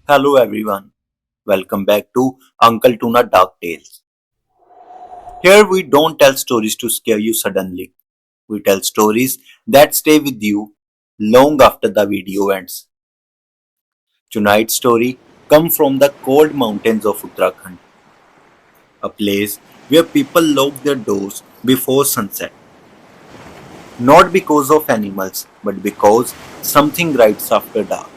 Hello everyone, welcome back to Uncle Tuna Dark Tales. Here we don't tell stories to scare you suddenly. We tell stories that stay with you long after the video ends. Tonight's story comes from the cold mountains of Uttarakhand, a place where people lock their doors before sunset. Not because of animals, but because something rides after dark.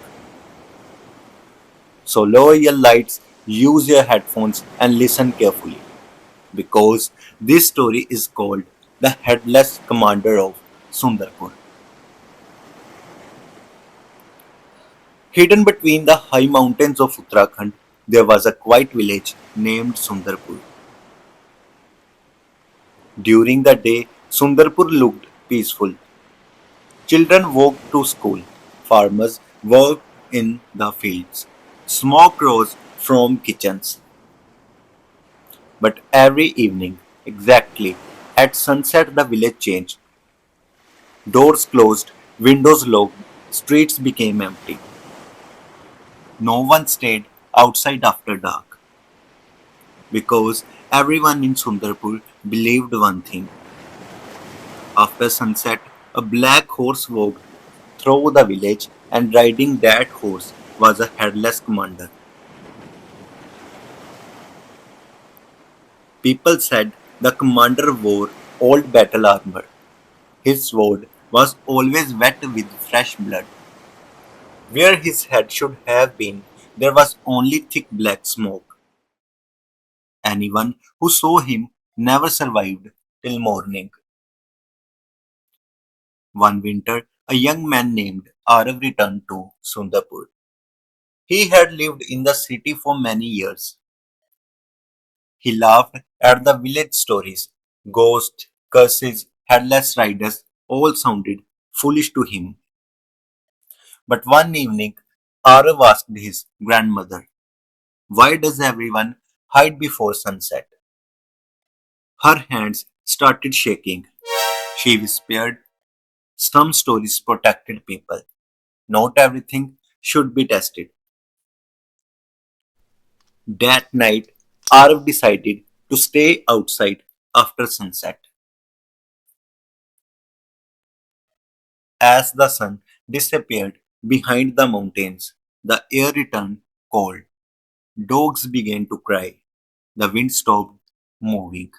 So lower your lights, use your headphones and listen carefully. Because this story is called The Headless Commander of Sunderpur. Hidden between the high mountains of Uttarakhand, there was a quiet village named Sundarpur. During the day, Sundarpur looked peaceful. Children walked to school, farmers worked in the fields, smoke rose from kitchens. But every evening, exactly at sunset, the village changed. Doors closed, windows locked, streets became empty. No one stayed outside after dark because everyone in Sundarpur believed one thing. After sunset, a black horse walked through the village, and riding that horse was a headless commander. People said the commander wore old battle armor. His sword was always wet with fresh blood. Where his head should have been, there was only thick black smoke. Anyone who saw him never survived till morning. One winter, a young man named Arav returned to Sundarpur. He had lived in the city for many years. He laughed at the village stories. Ghosts, curses, headless riders all sounded foolish to him. But one evening, Arav asked his grandmother, "Why does everyone hide before sunset?" Her hands started shaking. She whispered, "Some stories protected people. Not everything should be tested." That night, Arav decided to stay outside after sunset. As the sun disappeared behind the mountains, the air returned cold. Dogs began to cry. The wind stopped moving.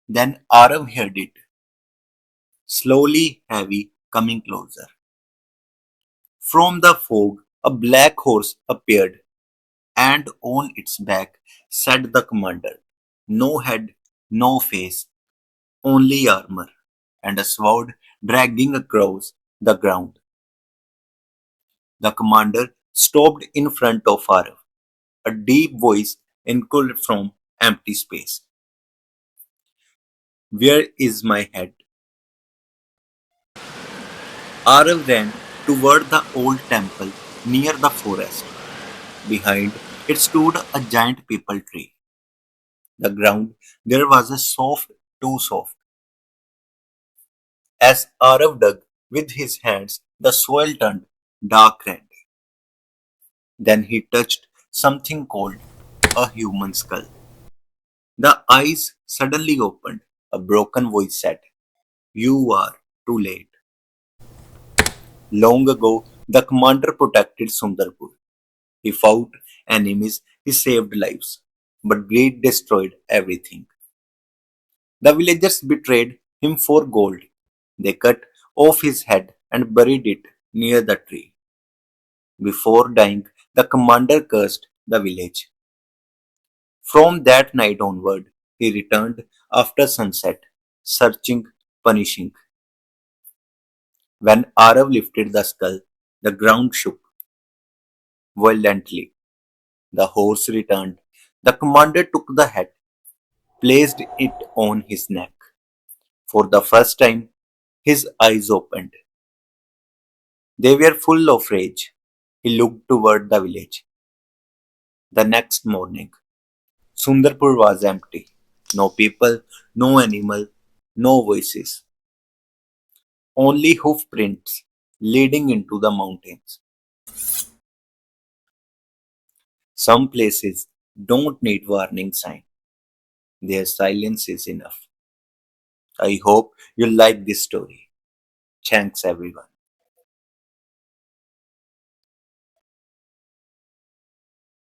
Then Arav heard it, slowly heavy, coming closer. From the fog, a black horse appeared, and on its back sat the commander. No head, no face, only armor, and a sword dragging across the ground. The commander stopped in front of Arav. A deep voice echoed from empty space. "Where is my head?" Arav ran toward the old temple near the forest. Behind it stood a giant peepal tree. The ground there was a soft, too soft. As Arav dug with his hands, the soil turned dark red. Then he touched something cold, a human skull. The eyes suddenly opened. A broken voice said, "You are too late." Long ago, the commander protected Sundarpur. He fought enemies, he saved lives. But greed destroyed everything. The villagers betrayed him for gold. They cut off his head and buried it near the tree. Before dying, the commander cursed the village. From that night onward, he returned after sunset, searching, punishing. When Arav lifted the skull, the ground shook violently. The horse returned. The commander took the head, placed it on his neck. For the first time, his eyes opened. They were full of rage. He looked toward the village. The next morning, Sundarpur was empty. No people, no animal, no voices. Only hoof prints leading into the mountains. Some places don't need warning sign. Their silence is enough. I hope you like this story. Thanks everyone.